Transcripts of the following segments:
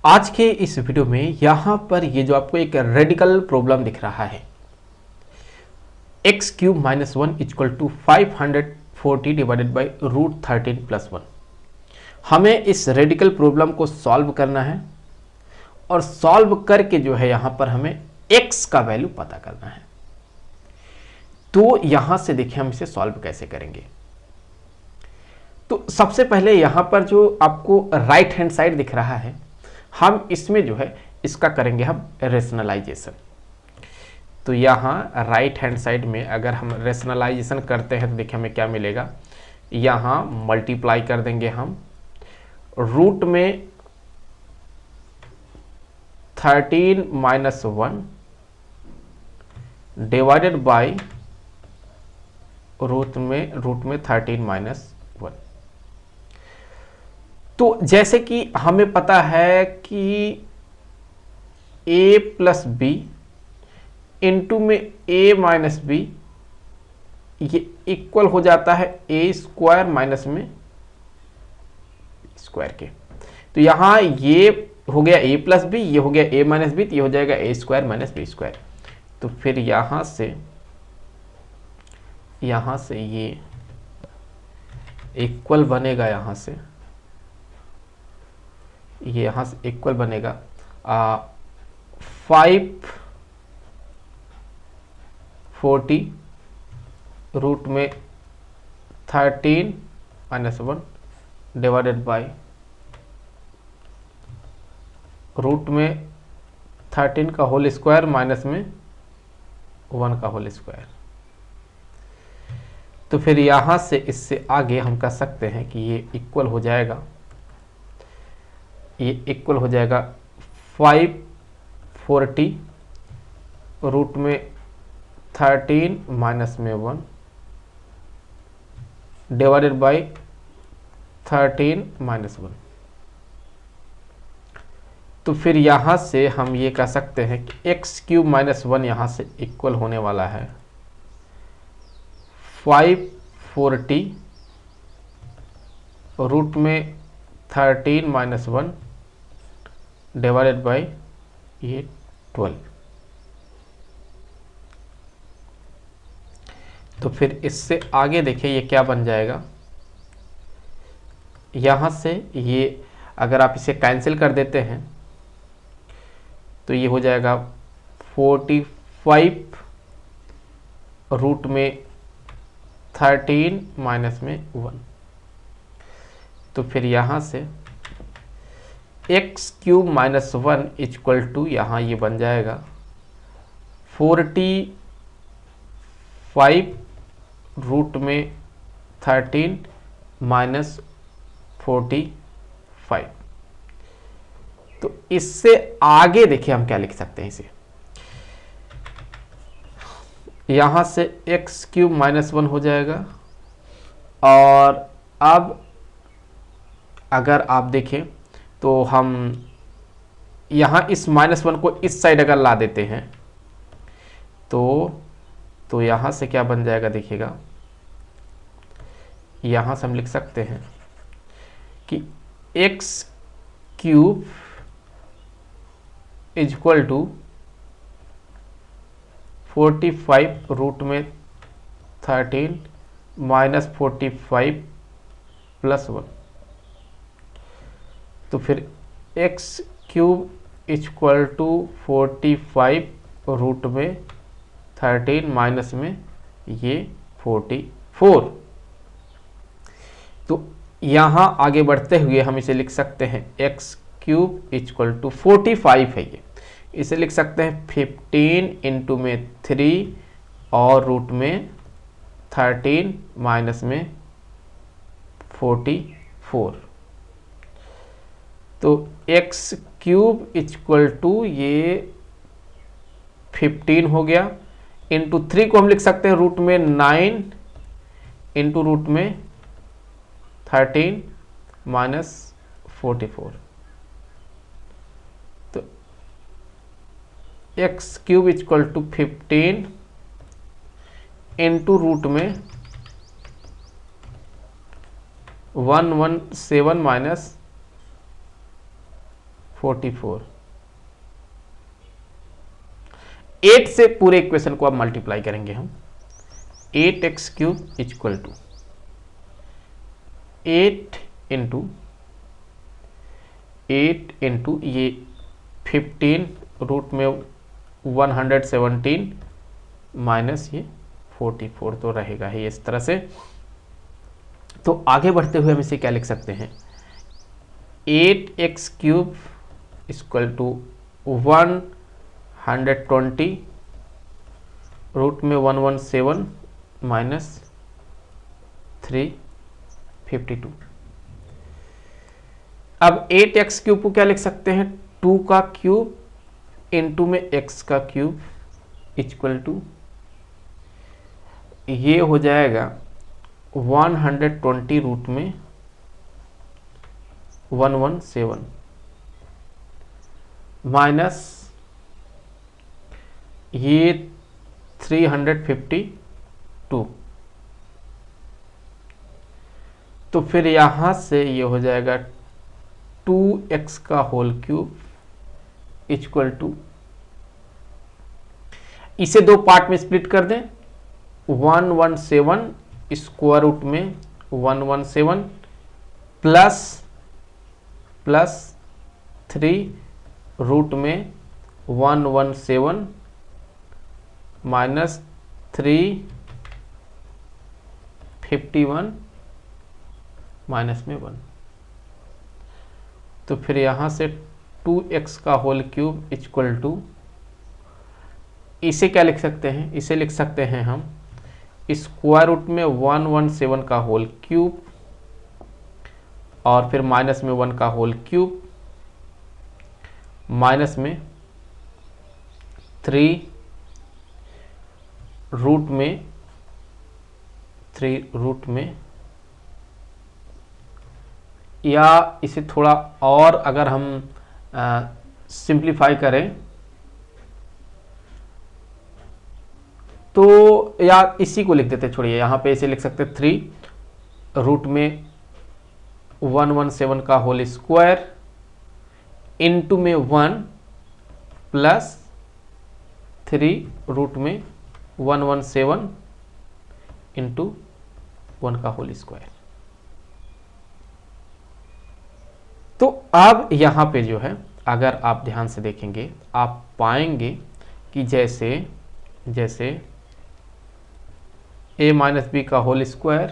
आज के इस वीडियो में यहाँ पर ये जो आपको एक रेडिकल प्रॉब्लम दिख रहा है, x cube minus one equal to 540 divided by root 13 plus one. हमें इस रेडिकल प्रॉब्लम को सॉल्व करना है और सॉल्व करके जो है यहाँ पर हमें एक्स का वैल्यू पता करना है। तो यहाँ से देखिए हम इसे सॉल्व कैसे करेंगे। तो सबसे पहले यहाँ पर जो आपको राइट हैंड साइड दिख रहा है, हम इसमें जो है इसका करेंगे हम रेशनलाइजेशन। तो यहाँ राइट हैंड साइड में अगर हम रेशनलाइजेशन करते हैं तो देखिए हमें क्या मिलेगा। यहाँ मल्टीप्लाई कर देंगे हम रूट में 13 minus one divided by root में 13 माइनस वन। तो जैसे कि हमें पता है कि a प्लस बी इंटू में a माइनस बी ये इक्वल हो जाता है a स्क्वायर माइनस में स्क्वायर के। तो यहां ये हो गया a प्लस बी, ये हो गया a माइनस बी, तो ये हो जाएगा a square minus b square. तो फिर यहां से ये इक्वल बनेगा, यहां से ये यहां से इक्वल बनेगा 540 रूट में 13 minus one divided by root में 13 का होल स्क्वायर माइनस में 1 का होल स्क्वायर। तो फिर यहां से इससे आगे हम कह सकते हैं कि ये इक्वल हो जाएगा, ये इक्वल हो जाएगा 540 रूट में 13 माइनस में 1 डिवाइडेड बाई 13 माइनस 1। तो फिर यहाँ से हम ये कह सकते हैं कि एक्स क्यूब माइनस वन यहाँ से इक्वल होने वाला है 540 रूट में 13 माइनस वन डिवाइडेड बाई ये 12। तो फिर इससे आगे देखिए ये क्या बन जाएगा। यहाँ से ये अगर आप इसे कैंसिल कर देते हैं तो ये हो जाएगा 45 रूट में 13 माइनस में 1। तो फिर यहाँ से x cube minus one equal to यहाँ ये बन जाएगा 45 रूट में 13 माइनस 45। तो इससे आगे देखिए हम क्या लिख सकते हैं इसे। यहां से एक्स क्यूब माइनस वन हो जाएगा और अब अगर आप देखें तो हम यहां इस माइनस वन को इस साइड अगर ला देते हैं तो यहां से क्या बन जाएगा देखिएगा। यहां से हम लिख सकते हैं कि x cube equal to 45 root में 13 माइनस 45 प्लस 1। तो फिर x cube equal to 45 root में 13 माइनस में ये 44। तो यहाँ आगे बढ़ते हुए हम इसे लिख सकते हैं एक्स क्यूब इक्वल टू 45 है, ये इसे लिख सकते हैं 15 इंटू में 3 और रूट में 13 माइनस में 44। तो एक्स क्यूब इक्वल टू ये 15 हो गया, इंटू 3 को हम लिख सकते हैं रूट में 9 इंटू रूट में 13 माइनस 44। तो x cube equal to 15 into root में 117 माइनस 44। 8 से पूरे इक्वेशन को अब मल्टीप्लाई करेंगे हम। 8x³ इक्वल टू 8 इंटू ये 15 रूट में 117 माइनस ये 44 तो रहेगा ही इस तरह से। तो आगे बढ़ते हुए हम इसे क्या लिख सकते हैं, 8x³ इक्वल टू 120 रूट में 117 माइनस 352। अब 8x³ को क्या लिख सकते हैं, 2 का क्यूब इंटू में x का क्यूब इक्वल टू ये हो जाएगा 120 रूट में 117 माइनस ये 352। तो फिर यहां से ये हो जाएगा 2x का होल क्यूब इक्वल टू, इसे दो पार्ट में स्प्लिट कर दें, 117 स्क्वायर रूट में 117 प्लस 3 रूट में 117 माइनस 351 माइनस में 1। तो फिर यहां से 2x का होल क्यूब इक्वल टू, इसे क्या लिख सकते हैं, इसे लिख सकते हैं हम स्क्वायर रूट में 117 का होल क्यूब और फिर माइनस में 1 का होल क्यूब माइनस में 3 रूट में या इसे थोड़ा और अगर हम सिंप्लीफाई करें तो, या इसी को लिख देते, छोड़िए यहाँ पे इसे लिख सकते 3 रूट में 117 का होल स्क्वायर इनटू में 1 प्लस 3 रूट में 117 इंटू 1 का होल स्क्वायर। तो अब यहाँ पे जो है अगर आप ध्यान से देखेंगे आप पाएंगे कि जैसे a माइनस बी का होल स्क्वायर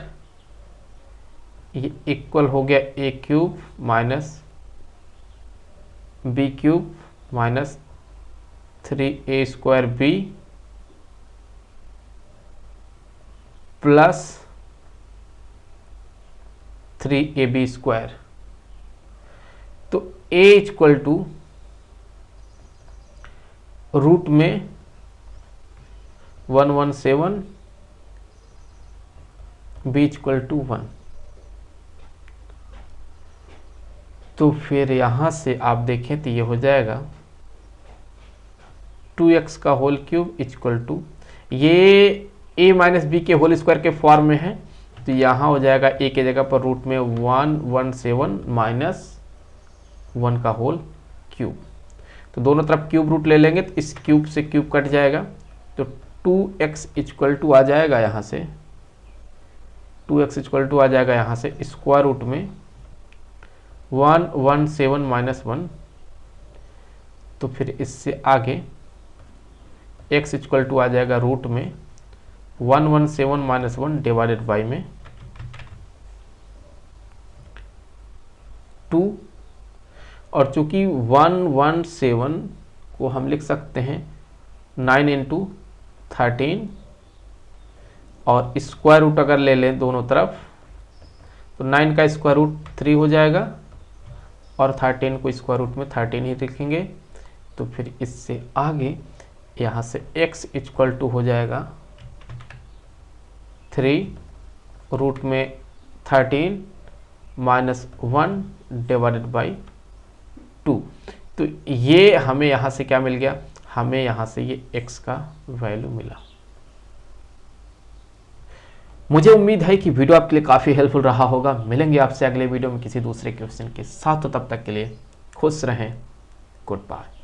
ये इक्वल हो गया a³ minus b³ minus 3a² plus 3ab²। तो a इक्वल टू रूट में 117 b इक्वल टू 1। तो फिर यहां से आप देखें तो ये हो जाएगा 2x का होल क्यूब इक्वल टू, ये a माइनस बी के होल स्क्वायर के फॉर्म में है तो यहाँ हो जाएगा a के जगह पर रूट में 117 माइनस 1 का होल क्यूब। तो दोनों तरफ क्यूब रूट ले लेंगे तो इस क्यूब से क्यूब कट जाएगा तो 2x इक्वल टू आ जाएगा यहाँ से, 2x इक्वल टू आ जाएगा यहाँ से स्क्वायर रूट में 117 माइनस 1। तो फिर इससे आगे x इक्वल टू आ जाएगा रूट में 117 माइनस 1 डिवाइडेड बाई में 2। और चूंकि 117 को हम लिख सकते हैं 9 इंटू 13 और स्क्वायर रूट अगर ले लें दोनों तरफ तो 9 का स्क्वायर रूट 3 हो जाएगा और 13 को स्क्वायर रूट में 13 ही लिखेंगे। तो फिर इससे आगे यहाँ से x इक्वल टू हो जाएगा 3 रूट में 13 माइनस 1 डिवाइडेड बाई 2। तो ये हमें यहाँ से क्या मिल गया, हमें यहाँ से ये x का वैल्यू मिला। मुझे उम्मीद है कि वीडियो आपके लिए काफ़ी हेल्पफुल रहा होगा। मिलेंगे आपसे अगले वीडियो में किसी दूसरे क्वेश्चन के साथ, तो तब तक के लिए खुश रहें, गुड बाय।